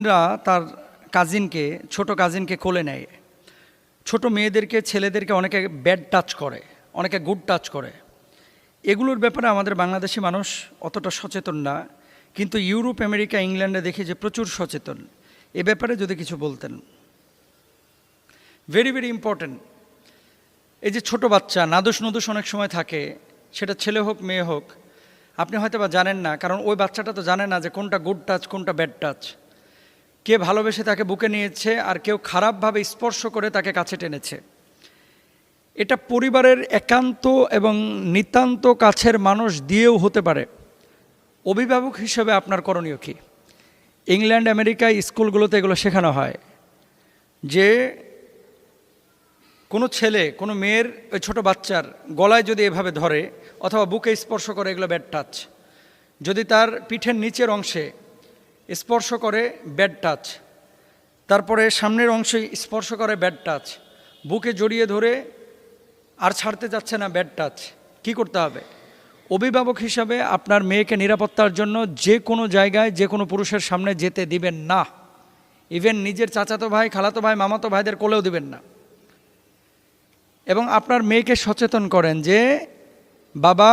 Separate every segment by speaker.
Speaker 1: রা তার কাজিনকে ছোট কাজিনকে কোলে নেয়। ছোট মেয়েদেরকে ছেলেদেরকে অনেকে ব্যাড টাচ করে, অনেকে গুড টাচ করে। এগুলোর ব্যাপারে আমাদের বাংলাদেশি মানুষ অতটা সচেতন না, কিন্তু ইউরোপ, আমেরিকা, ইংল্যান্ডে দেখি যে প্রচুর সচেতন। এ ব্যাপারে যদি কিছু বলতেন। Very very important. এই যে ছোট বাচ্চা নাদুস নদুস অনেক সময় থাকে, সেটা ছেলে হোক মেয়ে হোক, আপনি হয়তো বা জানেন না, কারণ ওই বাচ্চাটা তো জানে না যে কোনটা গুড টাচ কোনটা ব্যাড টাচ। কে ভালোবেসে তাকে বুকে নিয়েছে আর কেউ খারাপভাবে স্পর্শ করে তাকে কাছে টেনেছে। এটা পরিবারের একান্ত এবং নিতান্ত কাছের মানুষ দিয়েও হতে পারে। অভিভাবক হিসেবে আপনার করণীয় কী? ইংল্যান্ড, আমেরিকায় স্কুলগুলোতে এগুলো শেখানো হয় যে কোনো ছেলে কোনো মেয়ের ওই ছোটো বাচ্চার গলায় যদি এভাবে ধরে অথবা বুকে স্পর্শ করে, এগুলো ব্যাড টাচ। যদি তার পিঠের নিচের অংশে স্পর্শ করে, ব্যাড টাচ। তারপরে সামনের অংশে স্পর্শ করে, ব্যাড টাচ। বুকে জড়িয়ে ধরে আর ছাড়তে যাচ্ছে না, ব্যাড টাচ। কি করতে হবে? অভিভাবক হিসাবে আপনার মেয়েকে নিরাপত্তার জন্য যে কোনো জায়গায় যে কোনো পুরুষের সামনে যেতে দিবেন না। ইভেন নিজের চাচাতো ভাই, খালাতো ভাই, মামাতো ভাইদের কোলেও দিবেন না। এবং আপনার মেয়েকে সচেতন করেন যে বাবা,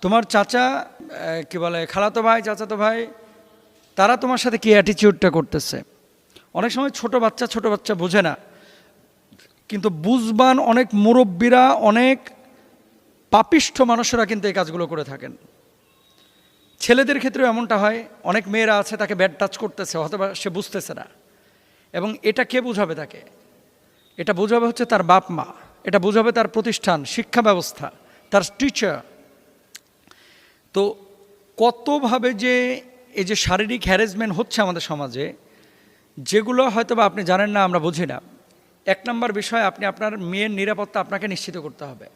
Speaker 1: তোমার চাচা কি বলে খালাতো ভাই, চাচাতো ভাই, তারা তোমার সাথে কী অ্যাটিটিউডটা করতেছে। অনেক সময় ছোট বাচ্চা বোঝে না, কিন্তু বুঝবান অনেক মুরব্বীরা, অনেক পাপিষ্ঠ মানুষেরা কিন্তু এই কাজগুলো করে থাকেন। ছেলেদের ক্ষেত্রেও এমনটা হয়। অনেক মেয়েরা আছে তাকে ব্যাড টাচ করতেছে, অথবা সে বুঝতেছে না। এবং এটা কে বুঝাবে তাকে? এটা বুঝাবে হচ্ছে তার বাপ মা, এটা বুঝাবে তার প্রতিষ্ঠান, শিক্ষা ব্যবস্থা, তার টিচার। তো কতভাবে যে এই যে শারীরিক হ্যারাসমেন্ট হচ্ছে আমাদের সমাজে, যেগুলো হয়তো বা আপনি জানেন না, আমরা বুঝি না। এক নম্বর বিষয়, আপনি আপনার মেয়ের নিরাপত্তা আপনাকে নিশ্চিত করতে হবে।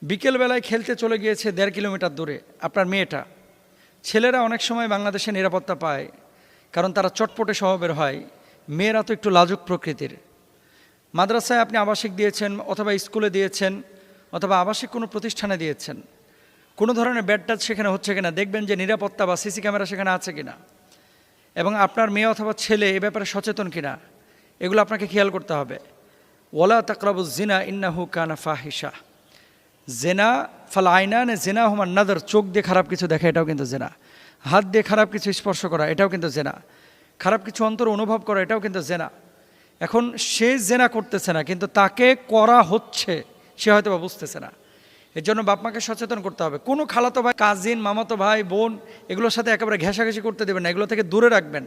Speaker 1: বিকেলবেলায় খেলতে চলে গিয়েছে 1.5 কিলোমিটার দূরে আপনার মেয়েটা। ছেলেরা অনেক সময় বাংলাদেশে নিরাপত্তা পায় কারণ তারা চটপটে স্বভাবের হয়। মেয়েরা তো একটু লাজুক প্রকৃতির। মাদ্রাসায় আপনি আবাসিক দিয়েছেন, অথবা স্কুলে দিয়েছেন, অথবা আবাসিক কোনো প্রতিষ্ঠানে দিয়েছেন, কোনো ধরনের ব্যাড টাচ সেখানে হচ্ছে কিনা দেখবেন, যে নিরাপত্তা বা সিসি ক্যামেরা সেখানে আছে কিনা, এবং আপনার মেয়ে অথবা ছেলে এ ব্যাপারে সচেতন কিনা, এগুলো আপনাকে খেয়াল করতে হবে। ওয়ালা তাকরাবুজ জিনা ইন্নাহু কানা ফাহিশা। জেনা ফাল আইনান জেনা হুমান নাদার, চোখ দিয়ে খারাপ কিছু দেখা, এটাও কিন্তু জেনা। হাত দিয়ে খারাপ কিছু স্পর্শ করা, এটাও কিন্তু জেনা। খারাপ কিছু অন্তর অনুভব করা, এটাও কিন্তু জেনা। এখন সে জেনা করতেছে না, কিন্তু তাকে করা হচ্ছে, সে হয়তো বা বুঝতেছে না। এর জন্য বাপ মাকে সচেতন করতে হবে। কোনো খালাতো ভাই, কাজিন, মামাতো ভাই, বোন, এগুলোর সাথে একেবারে ঘেঁষাঘেঁষি করতে দেবেন না, এগুলো থেকে দূরে রাখবেন।